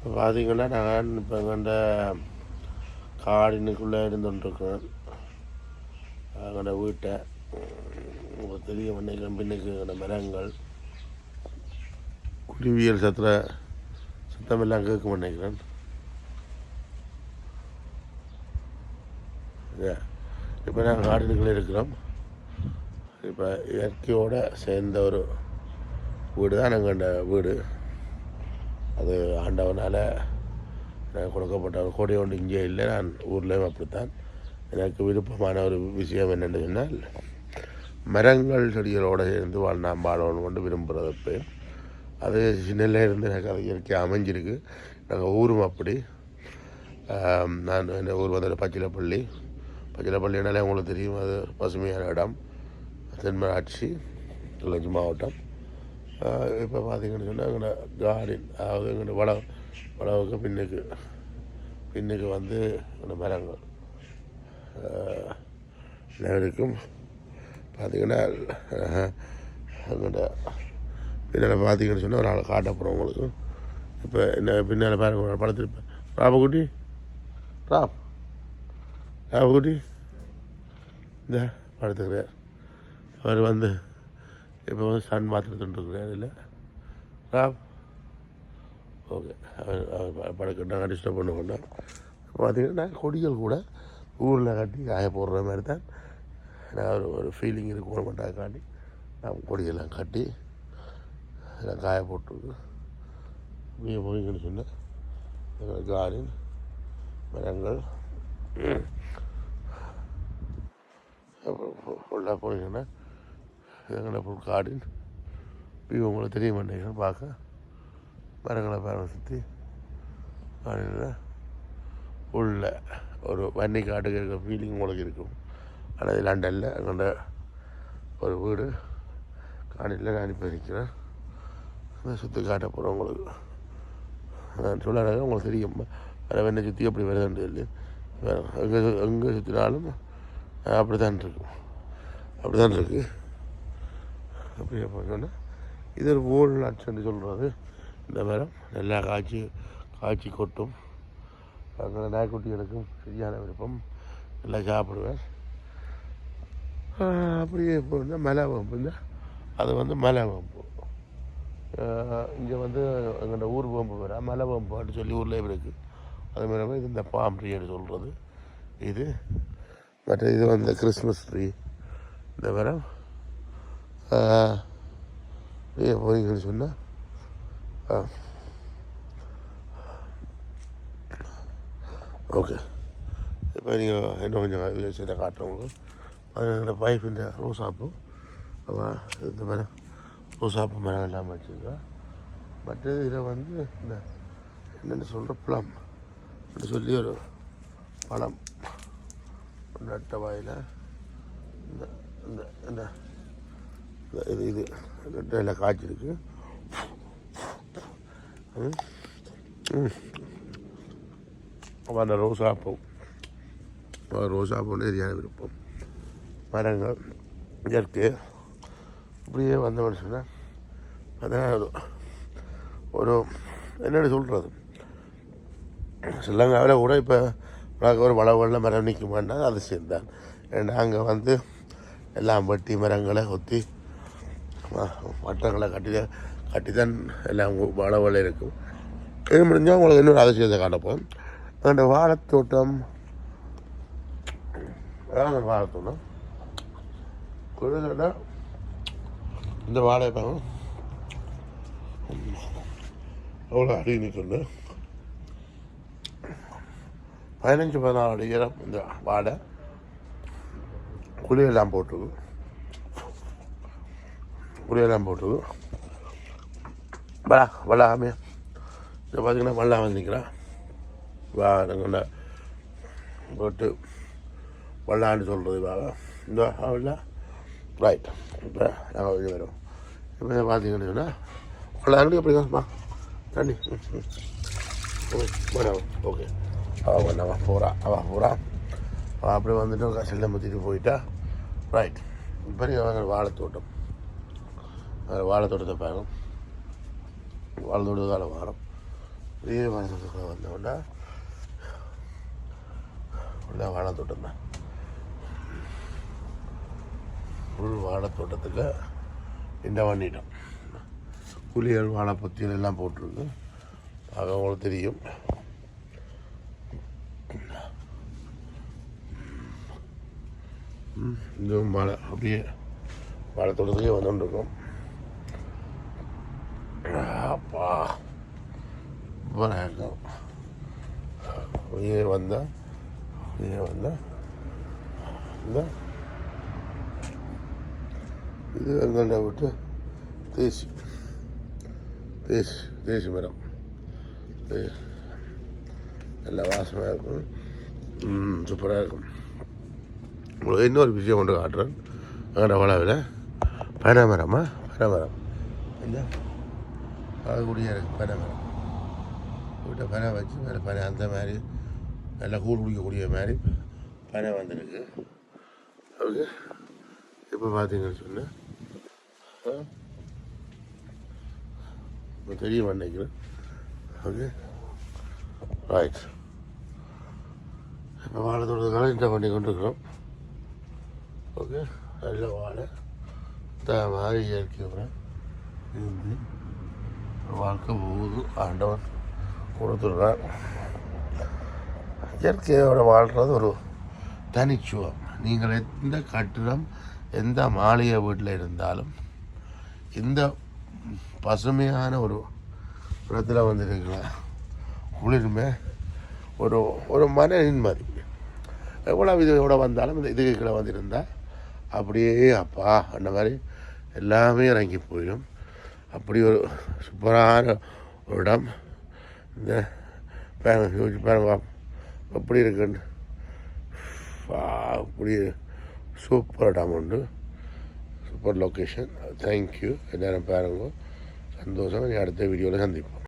இப்போ பார்த்தீங்கன்னா நான் இப்போ எங்கள்ட காடினுக்குள்ளே இருந்துகிட்ருக்கேன். எங்களோட வீட்டை உங்களுக்கு தெரிய பண்ணிக்கிறேன். பின்னுக்கு எங்களோட மரங்கள் குருவியல் சத்தமெல்லாம் கேட்க பண்ணிக்கிறேன். இப்போ நாங்கள் காடினுக்குள்ளே இருக்கிறோம். இப்போ இயற்கையோடு சேர்ந்த ஒரு வீடு தான் எங்கள்ட வீடு. அது ஆண்டவனால் எனக்கு கொடுக்கப்பட்ட ஒரு கொடை ஒன்று இங்கே இல்லை. நான் ஊர்லேயும் அப்படித்தான். எனக்கு விருப்பமான ஒரு விஷயம் என்னென்னு சொன்னால், மரங்கள் செடிகளோடு சேர்ந்து நாம் வாழணும் கொண்டு விரும்புகிறதப்போ அது சின்னல இருந்து எனக்கு அது இயற்கை அமைஞ்சிருக்கு. நாங்கள் ஊரும் அப்படி. நான் என் ஊர் வந்து பச்சிலப்பள்ளினாலே உங்களுக்கு தெரியும். அது பசுமையான இடம். தென்மராட்சி கிளர்ச்சி மாவட்டம். இப்போ பார்த்தீங்கன்னு சொன்னால் எங்களோட கார்டன், அதாவது எங்களோட வளவுக்கு பின்னுக்கு வந்து எங்களோட மரங்கள் இருக்கும். பார்த்தீங்கன்னா எங்கள்கிட்ட பின்னால் பார்த்தீங்கன்னு சொன்னால் ஒரு ஆளை காட்டப்போகிறோம் உங்களுக்கு. இப்போ என்ன பின்னால் பாருங்க படத்திருப்பேன். ராபகுட்டி இந்த படுத்துக்கிறார். அவர் வந்து இப்போ வந்து சன் மாத்திரத்துட்டுருக்கிறார். இல்லை ராப் ஓகே. அவர் படுக்கிட்டாங்க, டிஸ்டர்ப் பண்ண கொண்டோம். பார்த்தீங்கன்னா கொடிகள் கூட ஊரில் கட்டி காய போடுற மாதிரி தான் நான் ஒரு ஃபீலிங் இருக்கும். மாட்டாக காட்டி நான் கொடியெல்லாம் கட்டி எல்லாம் காய போட்டுருக்கு. நீங்கள் போனீங்கன்னு சொன்னால் கார்டன் மரங்கள் ஃபுல்லாக போனீங்கன்னா எங்களை ஃபுல் கார்டன் வியூ உங்களுக்கு தெரிய மாட்டேங்குது. பார்க்க மரங்களை பேரை சுற்றி கார்டனில் உள்ள ஒரு வன்னி காட்டுக்கு இருக்கிற ஃபீலிங் உங்களுக்கு இருக்கும். ஆனால் இது லண்டனில் எங்களோட ஒரு வீடு கார்டனில் நான் இப்போ இருக்கிறேன். அதை சுற்றி காட்ட போகிறேன் உங்களுக்கு. நான் சொல்லுறேன் உங்களுக்கு தெரியும். வேறு வெண்ணை சுற்றி அப்படி வருதுன்னு சொல்லி எங்கே சுற்றினாலும் அப்படி தான் இருக்கும். அப்படியே சொன்னால் இது ஒரு ஓல் நட்ஸ்ன்னு சொல்கிறது. இந்த மரம் நல்லா காய்ச்சி கொட்டும். அங்கே நாய்க்குட்டிகளுக்கும் சரியான விருப்பம். நல்லா சாப்பிடுவேன். அப்படியே போனால் மலை வம்பு இல்லை, அது வந்து மலை வம்பு. இங்கே வந்து எங்கள்ட ஊர் வம்பு வேறு மலை வம்புன்னு சொல்லி ஊரில் இருக்குது. அதுமாதிரி இது இந்த பாம் ட்ரீன்னு சொல்கிறது. இது மற்ற இது வந்து கிறிஸ்மஸ் ட்ரீ. இந்த மரம் போய்கன்னு சொன்னால் ஓகே. இப்போ நீங்கள் இன்னும் கொஞ்சம் விஷயத்தை காட்டுறவங்க அது பைப்பின் ரோசாப்பூ. இந்த மரம் ரோசாப்பூ மரம் இல்லாமல் வச்சுருக்கா. மற்றது இதை வந்து இந்த என்னென்னு சொல்கிற ப்ளம் அப்படின்னு சொல்லி ஒரு பழம் நட்ட வாயில் இந்த இந்த இந்த இது நெட்டில் காய்ச்சிருக்கு. அப்போ அந்த ரோசாப்பூன்னு சரியான விருப்பம். மரங்கள் இயற்கை இப்படியே வந்தவன்னு சொன்னால் அதான் ஒரு என்னென்னு சொல்கிறது. ஸ்ரீலங்காவில் கூட இப்போ ஒரு வளவெல்லாம் மரம் நிற்க மாட்டாங்க. அது சேர்ந்தான். ஏன்னா அங்கே வந்து எல்லாம் வெட்டி மரங்களை கொத்தி வட்டங்களை கட்டி தான் எல்லாம் வளவெல்லாம் இருக்கும். இது முடிஞ்சால் உங்களுக்கு இன்னொரு அதிசயத்தை காட்டப்போம். அந்த வாழைத்தோட்டம் கிட்டத்தட்ட இந்த வாழைப்பழம் அவ்வளோ அடி நிற்குது. 15-16 அடி உயரம் இந்த வாடை. குழியெல்லாம் போட்டுது. வளாமே இதை பார்த்தீங்கன்னா வள்ளா வந்துக்கிறான். நாங்கள் போட்டு வள்ளான்னு சொல்கிறது வாங்க இந்த வள்ளா ரைட். இப்போ நாங்கள் வெளியே வரோம். இப்போ பார்த்தீங்கன்னு சொன்னால் வள்ளாண்டு எப்படி தான்ப்பா தண்ணி ஓகே. அவள் போகிறா அப்படியே வந்துட்டு செல்லம் பற்றிட்டு போயிட்டா ரைட். பெரிய வாழைத்தோட்டம். வாழைத்தோட்டத்தை பாருங்க. வாழைத்தோட்டத்தால் வாரம் அப்படியே வாழைத்தோட்டத்துக்குள்ள வந்தோம்னா உள்ள வாழைத்தோட்டம் தான். ஃபுல் வாழைத்தோட்டத்துக்கு இந்த வண்டிட்டோம். புளியல் வாழை பொத்தியல் எல்லாம் போட்டிருக்கு. பார்க்க உங்களுக்கு தெரியும். இதுவும் வாழை அப்படியே வாழைத்தோட்டத்துக்கே வந்துருக்கோம். அப்பா இருக்கும். அப்படியே வந்தால் இந்த இது எங்கள்ட விட்டு தேசி மரம் நல்ல வாசமாக இருக்கும். சூப்பராக இருக்கும். உங்களுக்கு இன்னொரு விஷயம் கொண்டு காட்டுறேன். எங்கள்ட வளவில் பனைமரம் இல்லை அதுக்கூடிய இருக்குது. பனைமரம் வீட்டை பனை வச்சு மேலே பனை அந்த மாதிரி நல்லா கூழ் குடிக்கக்கூடிய மாதிரி பனை வந்துருக்கு. ஓகே, இப்போ பார்த்தீங்கன்னு சொன்னேன் இப்போ தெரிய நினைக்கிறேன். Okay right. இப்போ வாழை தோட்டத்துக்காக இந்த பண்ணி கொண்டு இருக்கிறோம். ஓகே, நல்ல வாழை மாதிரி இயற்கை இருந்து வாழ்க்கை போகுது. ஆண்டவன் கொடுத்துடுறான். இயற்கையோட வாழ்கிறது ஒரு தனிச்சுவம். நீங்கள் எந்த கட்டிடம் எந்த மாளிகை வீட்டில் இருந்தாலும் இந்த பசுமையான ஒரு இடத்துல வந்துருக்கலாம் குளிர்மை ஒரு ஒரு மன நிம்மதி. எவ்வளோ இதோட வந்தாலும் இந்த இதுக்கு கீழே வந்திருந்தால் அப்படியே அப்பா அந்த மாதிரி எல்லாமே இறங்கி போயிடும். அப்படி ஒரு சூப்பரான ஒரு இடம். இந்த பாருங்க எப்படி இருக்குன்னு. அப்படி சூப்பர் இடம் உண்டு. Super location. தேங்க்யூ. எல்லாரும் பாருங்க. சந்தோஷம். அடுத்த வீடியோவில் சந்திப்போம்.